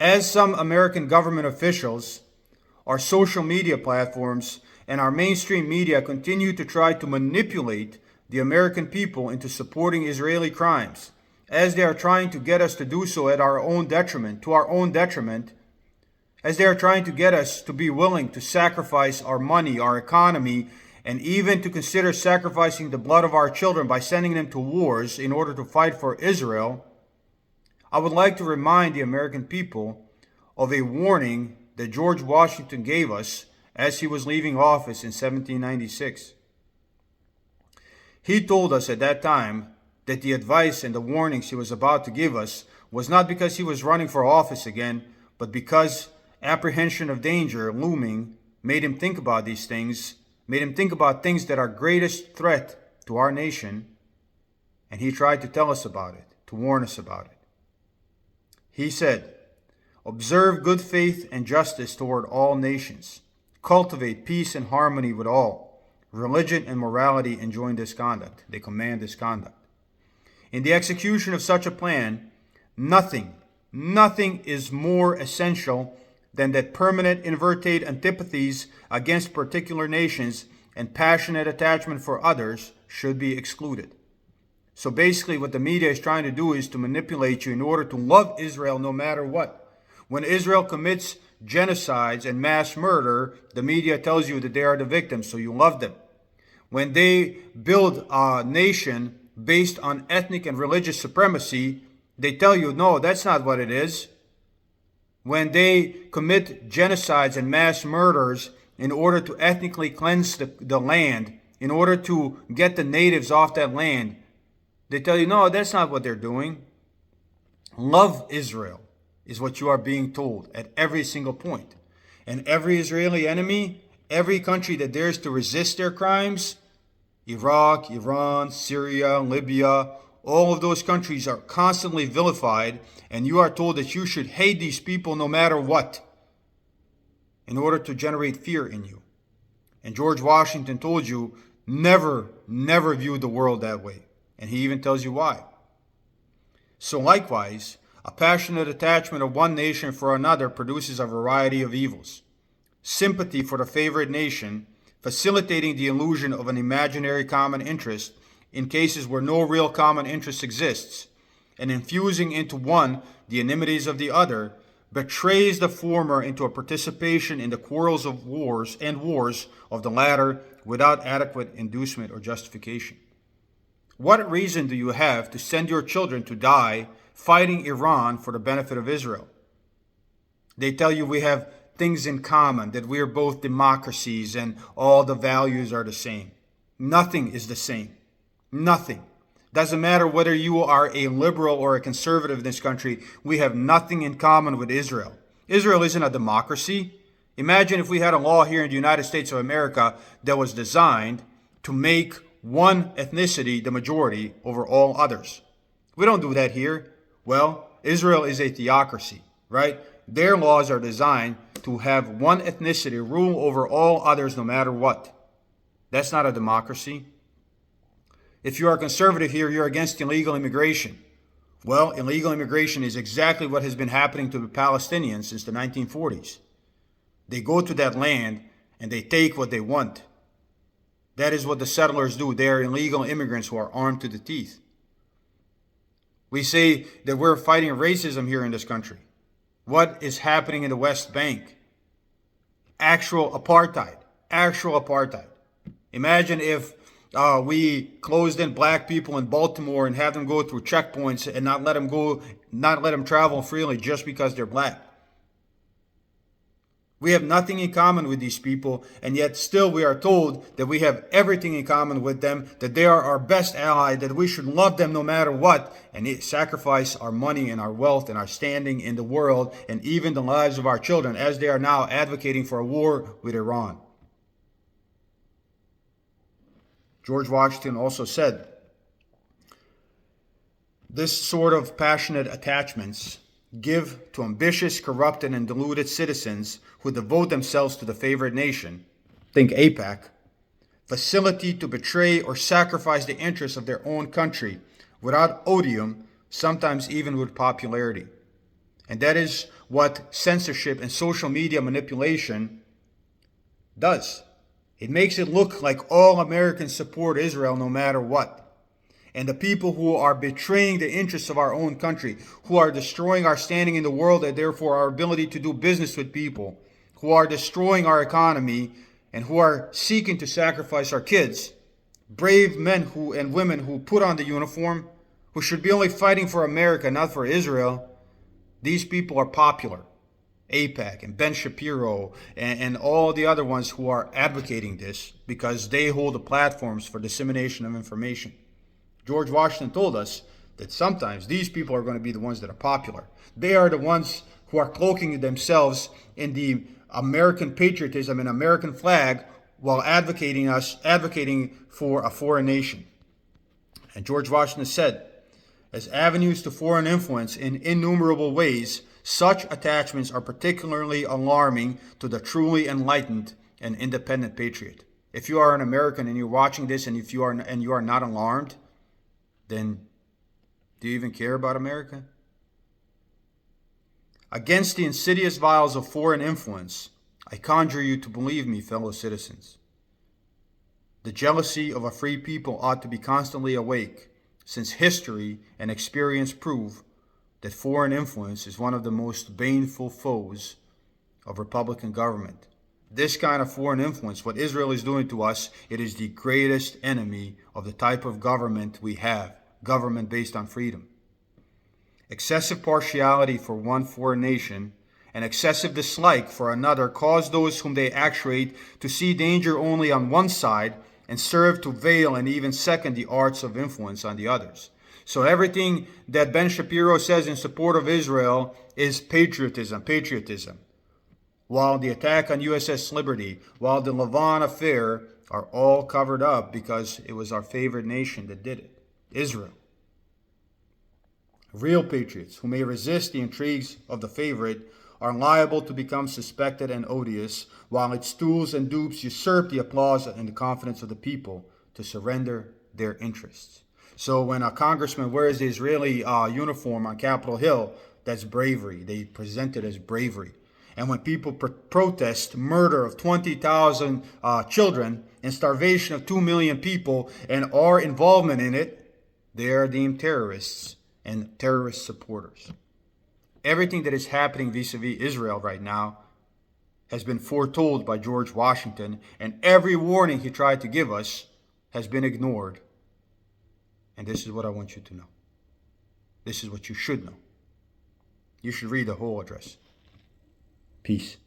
As some American government officials, our social media platforms, and our mainstream media continue to try to manipulate the American people into supporting Israeli crimes, as they are trying to get us to do so at our own detriment, as they are trying to get us to be willing to sacrifice our money, our economy, and even to consider sacrificing the blood of our children by sending them to wars in order to fight for Israel, I would like to remind the American people of a warning that George Washington gave us as he was leaving office in 1796. He told us at that time that the advice and the warnings he was about to give us was not because he was running for office again, but because apprehension of danger looming made him think about these things, made him think about things that are greatest threat to our nation, and he tried to tell us about it, to warn us about it. He said, "Observe good faith and justice toward all nations. Cultivate peace and harmony with all. Religion and morality enjoin this conduct." They command this conduct. In the execution of such a plan, nothing is more essential than that permanent inverted antipathies against particular nations and passionate attachment for others should be excluded. So basically what the media is trying to do is to manipulate you in order to love Israel no matter what. When Israel commits genocides and mass murder, the media tells you that they are the victims, so you love them. When they build a nation based on ethnic and religious supremacy, they tell you, no, that's not what it is. When they commit genocides and mass murders in order to ethnically cleanse the land, in order to get the natives off that land, they tell you, no, that's not what they're doing. Love Israel is what you are being told at every single point. And every Israeli enemy, every country that dares to resist their crimes, Iraq, Iran, Syria, Libya, all of those countries are constantly vilified, and you are told that you should hate these people no matter what in order to generate fear in you. And George Washington told you, never view the world that way. And he even tells you why. So likewise, a passionate attachment of one nation for another produces a variety of evils. Sympathy for the favored nation, facilitating the illusion of an imaginary common interest in cases where no real common interest exists, and infusing into one the enmities of the other, betrays the former into a participation in the quarrels of wars of the latter without adequate inducement or justification. What reason do you have to send your children to die fighting Iran for the benefit of Israel? They tell you we have things in common, that we are both democracies and all the values are the same. Nothing is the same. Nothing. Doesn't matter whether you are a liberal or a conservative in this country, we have nothing in common with Israel. Israel isn't a democracy. Imagine if we had a law here in the United States of America that was designed to make one ethnicity the majority over all others. We don't do that here. Well, Israel is a theocracy, right? Their laws are designed to have one ethnicity rule over all others no matter what. That's not a democracy. If you are conservative here, you're against illegal immigration. Well, illegal immigration is exactly what has been happening to the Palestinians since the 1940s. They go to that land and they take what they want. That is what the settlers do. They are illegal immigrants who are armed to the teeth. We say that we're fighting racism here in this country. What is happening in the West Bank? Actual apartheid. Actual apartheid. Imagine if we closed in black people in Baltimore and have them go through checkpoints and not let them travel freely just because they're black. We have nothing in common with these people, and yet still we are told that we have everything in common with them, that they are our best ally, that we should love them no matter what, and sacrifice our money and our wealth and our standing in the world and even the lives of our children as they are now advocating for a war with Iran. George Washington also said, this sort of passionate attachments give to ambitious, corrupted, and deluded citizens who devote themselves to the favored nation, think AIPAC, facility to betray or sacrifice the interests of their own country without odium, sometimes even with popularity. And that is what censorship and social media manipulation does. It makes it look like all Americans support Israel no matter what. And the people who are betraying the interests of our own country, who are destroying our standing in the world and therefore our ability to do business with people, who are destroying our economy, and who are seeking to sacrifice our kids, brave men and women who put on the uniform, who should be only fighting for America, not for Israel, these people are popular. AIPAC and Ben Shapiro and all the other ones who are advocating this because they hold the platforms for dissemination of information. George Washington told us that sometimes these people are going to be the ones that are popular. They are the ones who are cloaking themselves in the American patriotism and American flag while advocating for a foreign nation. And George Washington said, as avenues to foreign influence in innumerable ways, such attachments are particularly alarming to the truly enlightened and independent patriot. If you are an American and you're watching this and you are not alarmed, then do you even care about America? Against the insidious vials of foreign influence, I conjure you to believe me, fellow citizens. The jealousy of a free people ought to be constantly awake, since history and experience prove that foreign influence is one of the most baneful foes of Republican government. This kind of foreign influence, what Israel is doing to us, it is the greatest enemy of the type of government we have, government based on freedom. Excessive partiality for one foreign nation and excessive dislike for another cause those whom they actuate to see danger only on one side and serve to veil and even second the arts of influence on the others. So everything that Ben Shapiro says in support of Israel is patriotism, while the attack on USS Liberty, while the Lavon affair are all covered up because it was our favorite nation that did it, Israel. Real patriots who may resist the intrigues of the favorite are liable to become suspected and odious, while its stools and dupes usurp the applause and the confidence of the people to surrender their interests. So when a congressman wears the Israeli uniform on Capitol Hill, that's bravery. They present it as bravery. And when people protest murder of 20,000 children and starvation of 2 million people and our involvement in it, they are deemed terrorists and terrorist supporters. Everything that is happening vis-a-vis Israel right now has been foretold by George Washington, and every warning he tried to give us has been ignored. And this is what I want you to know. This is what you should know. You should read the whole address. Peace.